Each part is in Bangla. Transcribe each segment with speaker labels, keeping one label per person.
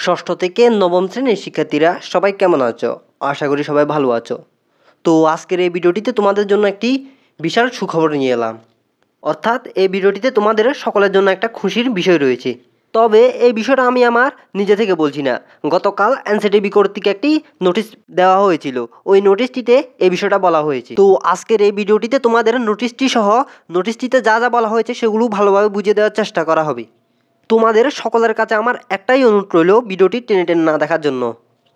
Speaker 1: ষষ্ঠ থেকে নবম শ্রেণীর শিক্ষার্থীরা সবাই কেমন আছো? আশা করি সবাই ভালো আছো। তো আজকের এই ভিডিওটিতে তোমাদের জন্য একটি বিশাল সুখবর নিয়ে এলাম। অর্থাৎ এই ভিডিওটিতে তোমাদের সকলের জন্য একটা খুশির বিষয় রয়েছে। তবে এই বিষয়টা আমি আমার নিজে থেকে বলছি না। গতকাল এনসিটিবি কর্তৃক একটি নোটিশ দেওয়া হয়েছিল। ওই নোটিশটিতে এই বিষয়টা বলা হয়েছে। তো আজকের এই ভিডিওটিতে তোমাদের নোটিশটিতে যা যা বলা হয়েছে সেগুলো ভালোভাবে বুঝিয়ে দেওয়ার চেষ্টা করা হবে। তোমাদের সকলের কাছে আমার একটাই অনুরোধ রইল, ভিডিওটি টেনে টেনে না দেখার জন্য।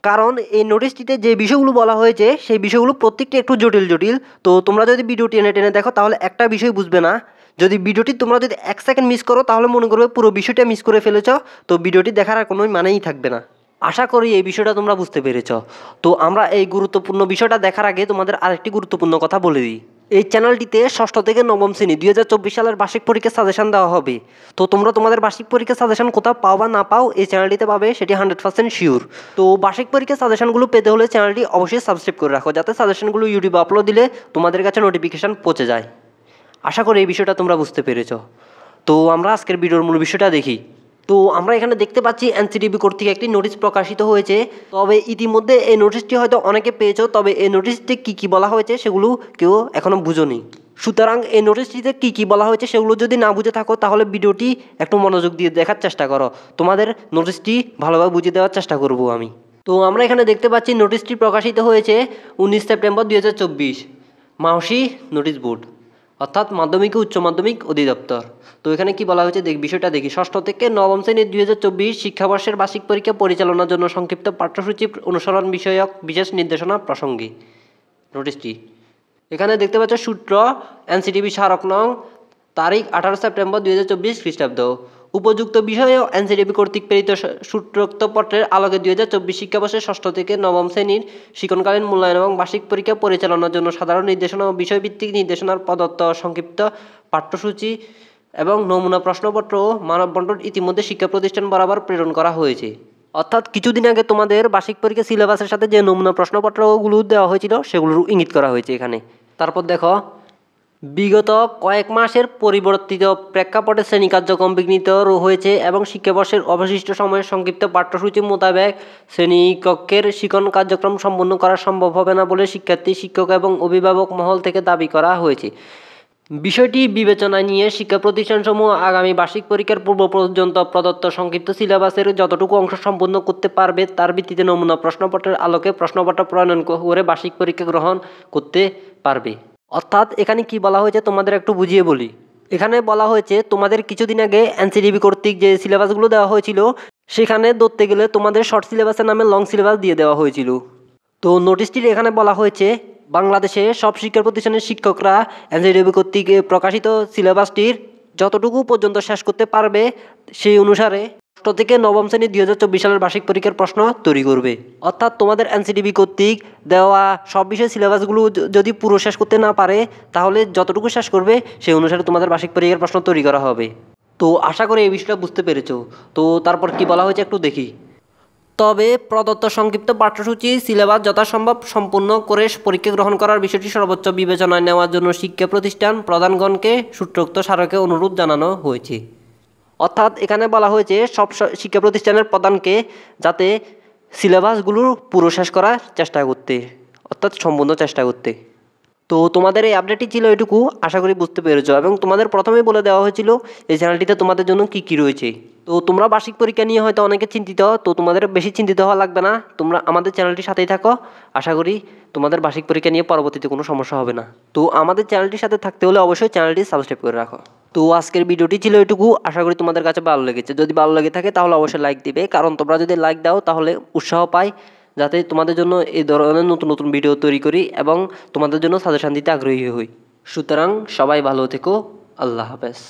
Speaker 1: কারণ এই নোটিশটিতে যে বিষয়গুলো বলা হয়েছে সেই বিষয়গুলো প্রত্যেকটি একটু জটিল। তো তোমরা যদি ভিডিও টেনে টেনে দেখো তাহলে একটা বিষয় বুঝবে না। যদি তোমরা যদি 1 সেকেন্ড মিস করো তাহলে মনে করবে পুরো বিষয়টা মিস করে ফেলেছ। তো ভিডিওটি দেখার আর কোনো মানেই থাকবে না। আশা করি এই বিষয়টা তোমরা বুঝতে পেরেছ। তো আমরা এই গুরুত্বপূর্ণ বিষয়টা দেখার আগে তোমাদের আরেকটি গুরুত্বপূর্ণ কথা বলে দিই। এই চ্যানেলটিতে ষষ্ঠ থেকে নবম শ্রেণী 2024 সালের বার্ষিক পরীক্ষার সাজেশন দেওয়া হবে। তো তোমরা তোমাদের বার্ষিক পরীক্ষার সাজেশন কোথাও পাও বা না পাও, এই চ্যানেলটিতে পাবে, সেটি 100% শিওর। তো বার্ষিক পরীক্ষার সাজেশনগুলো পেতে হলে চ্যানেলটি অবশ্যই সাবস্ক্রাইব করে রাখো, যাতে সাজেশনগুলো ইউটিউবে আপলোড দিলে তোমাদের কাছে নোটিফিকেশান পৌঁছে যায়। আশা করি এই বিষয়টা তোমরা বুঝতে পেরেছ। তো আমরা আজকের ভিডিওর মূল বিষয়টা দেখি। তো আমরা এখানে দেখতে পাচ্ছি এনসিটিবি কর্তৃক একটি নোটিশ প্রকাশিত হয়েছে। তবে ইতিমধ্যে এই নোটিশটি হয়তো অনেকে পেয়েছো, তবে এই নোটিশটি কী বলা হয়েছে সেগুলো কেউ এখনও বুঝোনি। সুতরাং এই নোটিশটিতে কী বলা হয়েছে সেগুলো যদি না বুঝে থাকো তাহলে ভিডিওটি একটু মনোযোগ দিয়ে দেখার চেষ্টা করো। তোমাদের নোটিশটি ভালোভাবে বুঝিয়ে দেওয়ার চেষ্টা করব আমি। তো আমরা এখানে দেখতে পাচ্ছি নোটিশটি প্রকাশিত হয়েছে 19 সেপ্টেম্বর 2024, মাউসি নোটিশ বোর্ড, অর্থাৎ মাধ্যমিক ও উচ্চ মাধ্যমিক অধিদপ্তর। তো এখানে কি বলা হয়েছে বিষয়টা দেখি। ষষ্ঠ থেকে নবম শ্রেণীর 2024 শিক্ষাবর্ষের বার্ষিক পরীক্ষা পরিচালনার জন্য সংক্ষিপ্ত পাঠ্যসূচি অনুসরণ বিষয়ক বিশেষ নির্দেশনা প্রসঙ্গে নোটিশটি। এখানে দেখতে পাচ্ছ সূত্র এনসিটিবি স্মারক নং, তারিখ 18 সেপ্টেম্বর 2024 খ্রিস্টাব্দ। উপযুক্ত বিষয়ে এনসিটিবি কর্তৃক প্রেরিত সূত্রোক্ত পত্রের আলোকে 2024 শিক্ষাবর্ষের ষষ্ঠ থেকে নবম শ্রেণীর শিক্ষণকালীন মূল্যায়ন এবং বার্ষিক পরীক্ষা পরিচালনার জন্য সাধারণ নির্দেশনা ও বিষয়ভিত্তিক নির্দেশনার প্রদত্ত সংক্ষিপ্ত পাঠ্যসূচি এবং নমুনা প্রশ্নপত্র ও মানববন্ধন ইতিমধ্যে শিক্ষা প্রতিষ্ঠান বরাবর প্রেরণ করা হয়েছে। অর্থাৎ কিছুদিন আগে তোমাদের বার্ষিক পরীক্ষা সিলেবাসের সাথে যে নমুনা প্রশ্নপত্রগুলো দেওয়া হয়েছিল সেগুলোর ইঙ্গিত করা হয়েছে এখানে। তারপর দেখো, বিগত কয়েক মাসের পরিবর্তিত প্রেক্ষাপটে শ্রেণী কার্যক্রম বিঘ্নিত হয়েছে এবং শিক্ষাবর্ষের অবশিষ্ট সময়ের সংক্ষিপ্ত পাঠ্যসূচি মোতাবেক শ্রেণীকক্ষের শিক্ষণ কার্যক্রম সম্পন্ন করা সম্ভব হবে না বলে শিক্ষার্থী, শিক্ষক এবং অভিভাবক মহল থেকে দাবি করা হয়েছে। বিষয়টি বিবেচনায় নিয়ে শিক্ষা প্রতিষ্ঠানসমূহ আগামী বার্ষিক পরীক্ষার পূর্ব পর্যন্ত প্রদত্ত সংক্ষিপ্ত সিলেবাসের যতটুকু অংশ সম্পন্ন করতে পারবে তার ভিত্তিতে নমুনা প্রশ্নপত্রের আলোকে প্রশ্নপত্র প্রণয়ন করে বার্ষিক পরীক্ষা গ্রহণ করতে পারবে। অর্থাৎ এখানে কি বলা হয়েছে তোমাদের একটু বুঝিয়ে বলি। এখানে বলা হয়েছে তোমাদের কিছুদিন আগে এনসিটিবি কর্তৃক যে সিলেবাসগুলো দেওয়া হয়েছিল সেখানে ধরতে গেলে তোমাদের শর্ট সিলেবাসের নামে লং সিলেবাস দিয়ে দেওয়া হয়েছিল। তো নোটিশটির এখানে বলা হয়েছে বাংলাদেশে সব শিক্ষা প্রতিষ্ঠানের শিক্ষকরা এনসিটিবি কর্তৃক প্রকাশিত সিলেবাসটির যতটুকু পর্যন্ত শেষ করতে পারবে সেই অনুসারে ষষ্ঠ থেকে নবম শ্রেণীর 2024 সালের বার্ষিক পরীক্ষার প্রশ্ন তৈরি করবে। অর্থাৎ তোমাদের এনসিটিবি কর্তৃক দেওয়া সব বিষয় সিলেবাসগুলো যদি পুরো শেষ করতে না পারে তাহলে যতটুকু শেষ করবে সেই অনুসারে তোমাদের বার্ষিক পরীক্ষার প্রশ্ন তৈরি করা হবে। তো আশা করি এই বিষয়টা বুঝতে পেরেছো। তো তারপর কি বলা হয়েছে একটু দেখি। তবে প্রদত্ত সংক্ষিপ্ত পাঠ্যসূচি সিলেবাস যথাসম্ভব সম্পূর্ণ করে পরীক্ষা গ্রহণ করার বিষয়টি সর্বোচ্চ বিবেচনায় নেওয়ার জন্য শিক্ষা প্রতিষ্ঠান প্রধানগণকে সূত্রোক্ত স্মারকে অনুরোধ জানানো হয়েছে। অর্থাৎ এখানে বলা হয়েছে সব শিক্ষা প্রতিষ্ঠানের প্রধানকে যাতে সিলেবাসগুলো পুরো শেষ করার চেষ্টা করতে, অর্থাৎ সম্পূর্ণ চেষ্টা করতে। তো তোমাদের এই আপডেটটি ছিল এটুকু, আশা করি বুঝতে পেরেছো। এবং তোমাদের প্রথমেই বলে দেওয়া হয়েছিল এই চ্যানেলটিতে তোমাদের জন্য কী রয়েছে। তো তোমরা বার্ষিক পরীক্ষা নিয়ে হয়তো অনেকে চিন্তিত, তো তোমাদের বেশি চিন্তিত হওয়া লাগবে না। তোমরা আমাদের চ্যানেলটির সাথেই থাকো, আশা করি তোমাদের বার্ষিক পরীক্ষা নিয়ে পরবর্তীতে কোনো সমস্যা হবে না। তো আমাদের চ্যানেলটির সাথে থাকতে হলে অবশ্যই চ্যানেলটি সাবস্ক্রাইব করে রাখো। তো আজকের ভিডিওটি ছিল এটুকু, আশা করি তোমাদের কাছে ভালো লেগেছে। যদি ভালো লেগে থাকে তাহলে অবশ্যই লাইক দিবে, কারণ তোমরা যদি লাইক দাও তাহলে উৎসাহ পাই যাতে তোমাদের জন্য এই ধরনের নতুন নতুন ভিডিও তৈরি করি এবং তোমাদের জন্য সাজেশন দিতে আগ্রহী হই। সুতরাং সবাই ভালো থেকো, আল্লাহ হাফেজ।